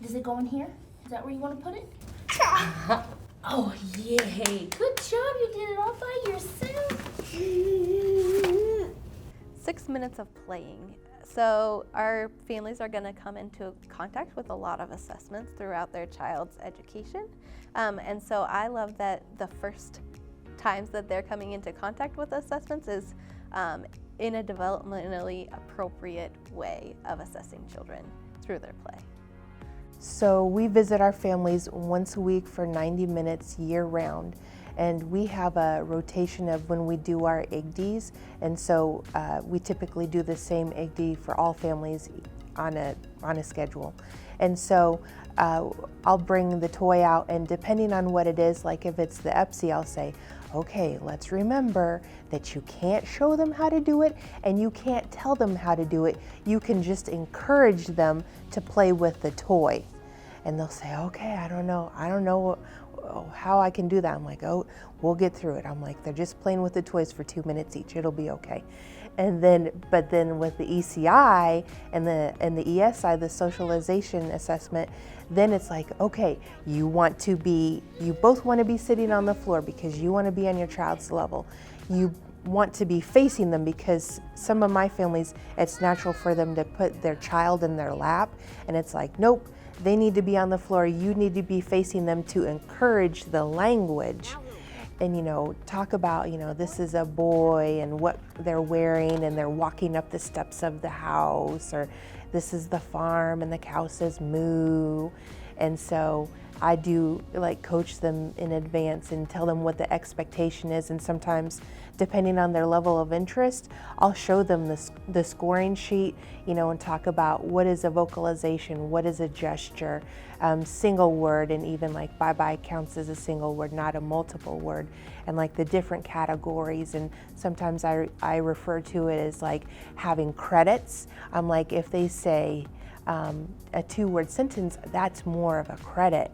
Does it go in here? Is that where you want to put it? Oh, yay. Good job. You did it all by yourself. 6 minutes of playing. So our families are going to come into contact with a lot of assessments throughout their child's education. And so I love that the first times that they're coming into contact with assessments is in a developmentally appropriate way of assessing children through their play. So we visit our families once a week for 90 minutes year-round, and we have a rotation of when we do our IGDIs, and so we typically do the same IGDI for all families on a schedule. And so I'll bring the toy out, and depending on what it is, like if it's the EPSI, I'll say, okay, let's remember that you can't show them how to do it and you can't tell them how to do it. You can just encourage them to play with the toy. And they'll say, okay, I don't know how I can do that. I'm like, oh, we'll get through it. I'm like, they're just playing with the toys for 2 minutes each. It'll be okay. And then, but then with the ECI and the ESI, the socialization assessment, then it's like, okay, you both want to be sitting on the floor because you want to be on your child's level. You want to be facing them because some of my families, it's natural for them to put their child in their lap, and it's like, nope, they need to be on the floor. You need to be facing them to encourage the language. And talk about, this is a boy and what they're wearing and they're walking up the steps of the house, or this is the farm and the cow says moo. And so I do coach them in advance and tell them what the expectation is, and sometimes depending on their level of interest, I'll show them the scoring sheet, and talk about what is a vocalization, what is a gesture, single word, and even bye-bye counts as a single word, not a multiple word, and the different categories. And sometimes I refer to it as having credits. I'm like, if they say a 2-word sentence, that's more of a credit.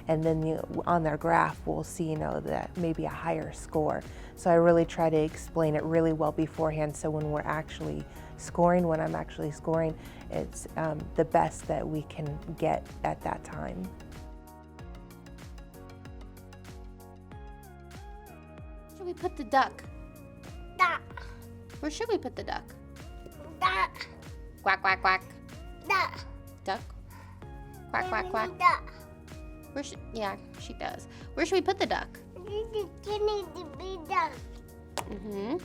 And then on their graph, we'll see, that maybe a higher score. So I really try to explain it really well beforehand, so when I'm actually scoring, it's the best that we can get at that time. Where should we put the duck? Duck. Where should we put the duck? Duck. Quack, quack, quack. Duck. Duck. Quack, quack, quack. Duck. Yeah, she does. Where should we put the duck? You need to be duck. Mm-hmm.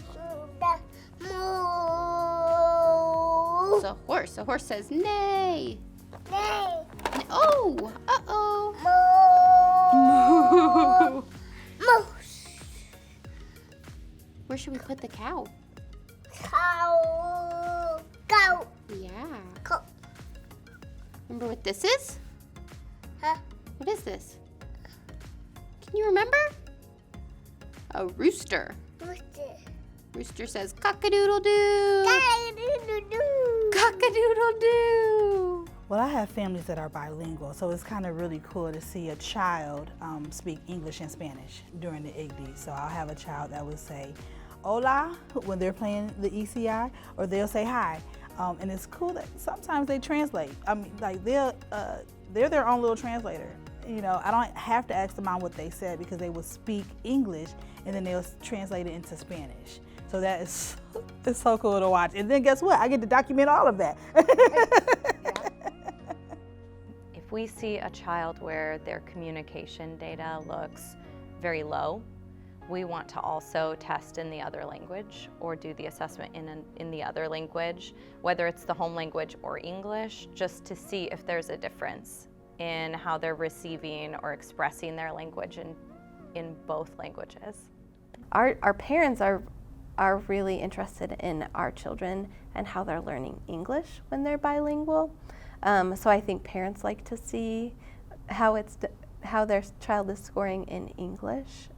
Duck. Moo. So a horse says neigh. Neigh. Oh, uh-oh. Moo. Moo. Where should we put the cow? Cow. Cow. Yeah. Cow. Remember what this is? Huh? What is this? Can you remember? A rooster. Rooster. Rooster says cock-a-doodle-doo. Cock-a-doodle-doo. Cock-a-doodle-doo. Well, I have families that are bilingual, so it's kind of really cool to see a child speak English and Spanish during the IGDI. So I'll have a child that will say hola when they're playing the ECI, or they'll say hi. And it's cool that sometimes they translate. I mean, they're their own little translator. I don't have to ask them on what they said, because they will speak English and then they'll translate it into Spanish. So that is it's so cool to watch. And then guess what? I get to document all of that. If we see a child where their communication data looks very low, we want to also test in the other language or do the assessment in the other language, whether it's the home language or English, just to see if there's a difference in how they're receiving or expressing their language in both languages. Our parents are really interested in our children and how they're learning English when they're bilingual. So I think parents like to see how their child is scoring in English.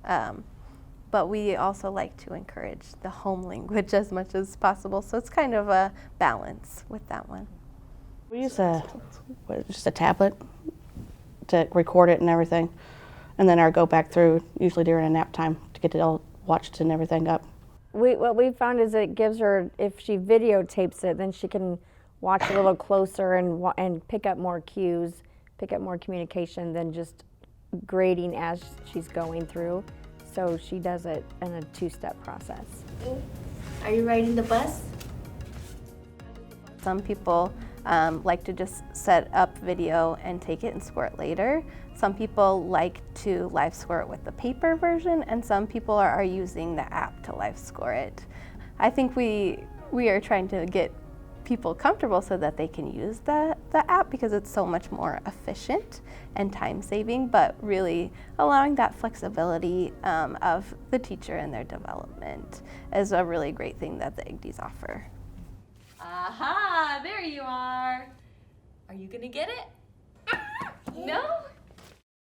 But we also like to encourage the home language as much as possible. So it's kind of a balance with that one. We use just a tablet to record it and everything. And then go back through, usually during a nap time, to get it all watched and everything up. What we found is it gives her, if she videotapes it, then she can watch a little closer and pick up more cues, pick up more communication than just grading as she's going through. So she does it in a two-step process. Are you riding the bus? Some people like to just set up video and take it and score it later. Some people like to live score it with the paper version, and some people are using the app to live score it. I think we are trying to get people comfortable so that they can use the app because it's so much more efficient and time-saving, but really allowing that flexibility of the teacher and their development is a really great thing that the IGDIs offer. Aha, there you are. Are you gonna get it? No?